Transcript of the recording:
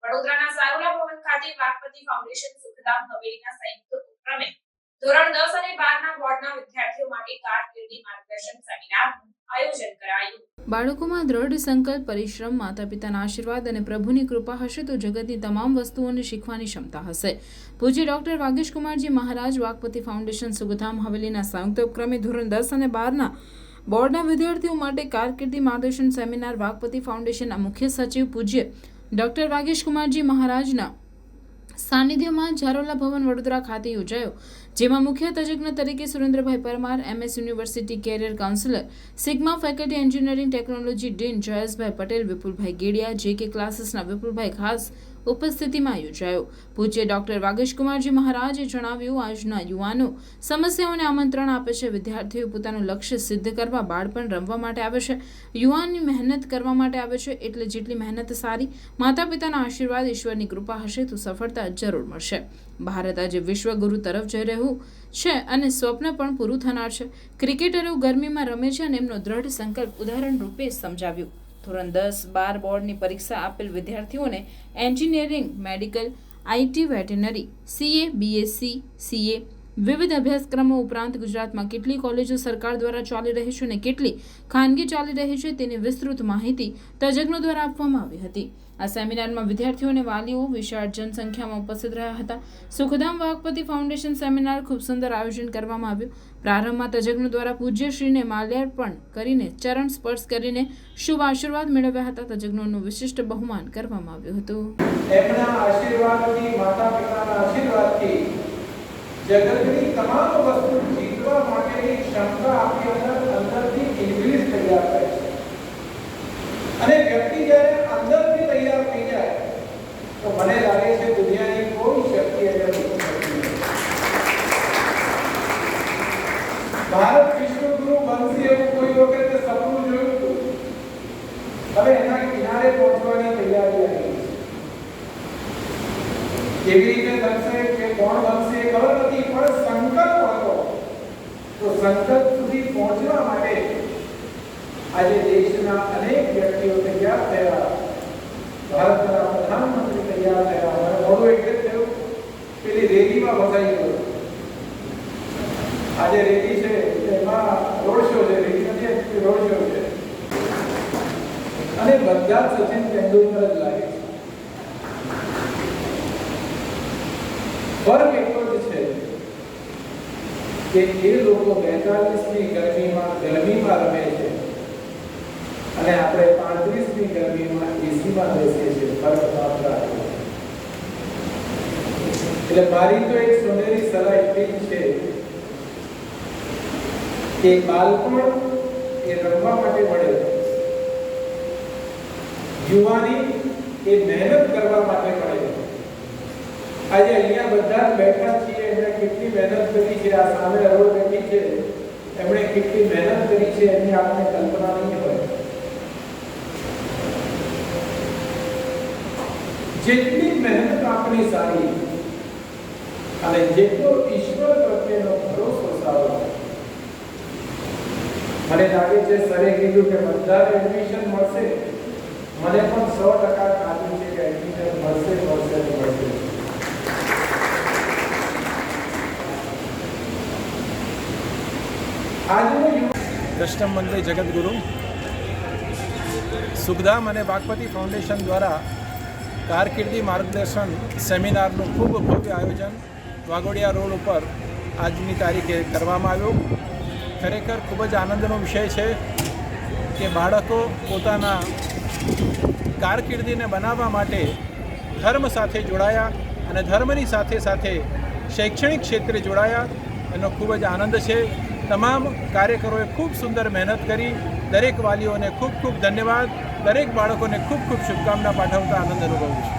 વડોદરાના સારોલા ભવન ખાતે વાઘપતિ ફાઉન્ડેશન સુખધામ હવેલીના સંયુક્ત ઉપક્રમે ધોરણ 10 અને 12 ના બોર્ડના વિદ્યાર્થીઓ માટે કારકિર્દી માર્ગદર્શન સેમિનારનું આયોજન કરાયું। બાળકોમાં દ્રઢ સંકલ્પ, પરિશ્રમ, માતા-પિતાના આશીર્વાદ અને પ્રભુની કૃપા હશે તો જગતની તમામ વસ્તુઓને શીખવાની ક્ષમતા હશે। પૂજ્ય ડોક્ટર વાગીશ કુમારજી મહારાજ વાઘપતિ ફાઉન્ડેશન સુખધામ હવેલીના સંયુક્ત ઉપક્રમે ધોરણ 10 અને 12 ના બોર્ડના વિદ્યાર્થીઓ માટે કારકિર્દી માર્ગદર્શન સેમિનાર વાઘપતિ ફાઉન્ડેશનના મુખ્ય સચિવ પૂજ્ય ડોક્ટર વાગીશ કુમારજી મહારાજના સાનિધ્યમાં ઝારોલા ભવન વડોદરા ખાતે યોજાયો, જેમાં મુખ્ય તજજ્ઞ તરીકે Surendrabhai Parmar, MS university career counsellor, Sigma faculty engineering technology dean Jayeshbhai Patel, Vipulbhai Gediya, JK ક્લાસીસના વિપુલભાઈ ખાસ ઉપસ્થિતિમાં યોજાયો। પૂજ્ય ડોક્ટર વાગીશ કુમારજી મહારાજે જણાવ્યું, આજના યુવાનો સમસ્યાઓને આમંત્રણ આપે છે। વિદ્યાર્થીઓ પોતાનું લક્ષ્ય સિદ્ધ કરવા બાળપણ રમવા માટે આવે છે, યુવાનની મહેનત કરવા માટે આવે છે। એટલે જેટલી મહેનત સારી, માતા પિતાના આશીર્વાદ, ઈશ્વરની કૃપા હશે તો સફળતા જરૂર મળશે। ભારત આજે વિશ્વગુરુ તરફ જઈ રહ્યું છે અને સ્વપ્ન પણ પૂરું થનાર છે। ક્રિકેટરો ગરમીમાં રમે છે અને એમનો દ્રઢ સંકલ્પ ઉદાહરણ રૂપે સમજાવ્યું। ધોરણ 10-12 બોર્ડની પરીક્ષા આપેલ વિદ્યાર્થીઓને engineering, medical, IT, veterinary, CA, BSc, CA વિવિધ અભ્યાસક્રમો ઉપરાંત ગુજરાતમાં કેટલી કોલેજો સરકાર દ્વારા ચાલી રહી છે અને કેટલી ખાનગી ચાલી રહી છે તેની વિસ્તૃત માહિતી તજજ્ઞો દ્વારા આપવામાં આવી હતી। આ સેમિનારમાં વિદ્યાર્થીઓ અને વાલીઓ વિશાળ જનસંખ્યામાં ઉપસ્થિત રહ્યા હતા। સુખધામ વાઘપતિ ફાઉન્ડેશન સેમિનાર ખૂબ સુંદર આયોજન કરવામાં આવ્યું। પ્રારંભમાં તજજ્ઞો દ્વારા પૂજ્યશ્રીને માલ્યાર્પણ કરીને ચરણ સ્પર્શ કરીને શુભ આશીર્વાદ મેળવ્યા હતા। તજજ્ઞોનું વિશિષ્ટ બહુમાન કરવામાં આવ્યું હતું। એમના આશીર્વાદથી, માતા પિતાના આશીર્વાદથી જગતની તમામ વસ્તુ જીતવા માટેની ક્ષમતા આપણી અંદરથી ઇન્ક્રીઝ તૈયાર થાય છે અને વ્યક્તિ જ્યારે અંદરથી તૈયાર થઈ જાય તો મને લાગે છે દુનિયાની કોઈ શક્તિ એને રોકી શકતી નથી। ભારત વિશ્વગુરુ બનશે એવું કોઈ વખતે સપનું જોયું હતું, હવે એના કિનારે પહોંચવાની તૈયારી આવી છે। કેવી રીતે બનશે કે કોણ બનશે ખબર નથી, પણ સંકલ્પ હતો તો સંકલ્પ સુધી પહોંચવા માટે આજે દેશના અનેક વ્યક્તિઓ તૈયાર થયા, ભારતના પ્રધાનમંત્રી તૈયાર થયા। અને મોડું એટલે થયું પેલી રેલીમાં ફસાઈ ગયો। આજે રેલી છે એમાં રોડ શો છે, રેલી નથી, રોડ શો છે અને બધા સચિન તેંડુલકર જ લાગે છે। ફરક એટલો જ છે કે એ લોકો 42ની ગરમીમાં રમે છે અને આપણે 35ની ગરમીમાં એસીમાં બેસીએ છીએ। ફરક માત્ર આટલો। એટલે મારી તો એક સોનેરી સલાહ એટલી છે કે બાળપણ એ રમવા માટે મળે, યુવાની એ મહેનત કરવા માટે મળે। આજે અહીંયા બધા બેઠા છીએ, એમણે કેટલી મહેનત કરી છે, આ સામે રોડ બેઠી છે એમણે કેટલી મહેનત કરી છે એની આપણે કલ્પના નહીં હોય। જેટલી મહેનત આપણી સારી અને જેટલો ઈશ્વર પ્રત્યેનો ભરોસો સારો, મને લાગે છે સરે કીધું કે બધાને એડમિશન મળશે, મને પણ 100% ખાતરી છે કે એડમિશન મળશે। કૃષ્ણ મંત્રી જગતગુરુ સુખધામ અને વાઘપતિ ફાઉન્ડેશન દ્વારા કારકિર્દી માર્ગદર્શન સેમિનારનું ખૂબ ભવ્ય આયોજન વાઘોડિયા રોડ ઉપર આજની તારીખે કરવામાં આવ્યું। ખરેખર ખૂબ જ આનંદનો વિષય છે કે બાળકો પોતાના કારકિર્દીને બનાવવા માટે ધર્મ સાથે જોડાયા અને ધર્મની સાથે સાથે શૈક્ષણિક ક્ષેત્રે જોડાયા, એનો ખૂબ જ આનંદ છે। તમામ કાર્યકરોએ ખૂબ સુંદર મહેનત કરી। દરેક વાલીઓને ખૂબ ખૂબ ધન્યવાદ। દરેક બાળકોને ખૂબ ખૂબ શુભકામના પાઠવતા આનંદ અનુભવું છું।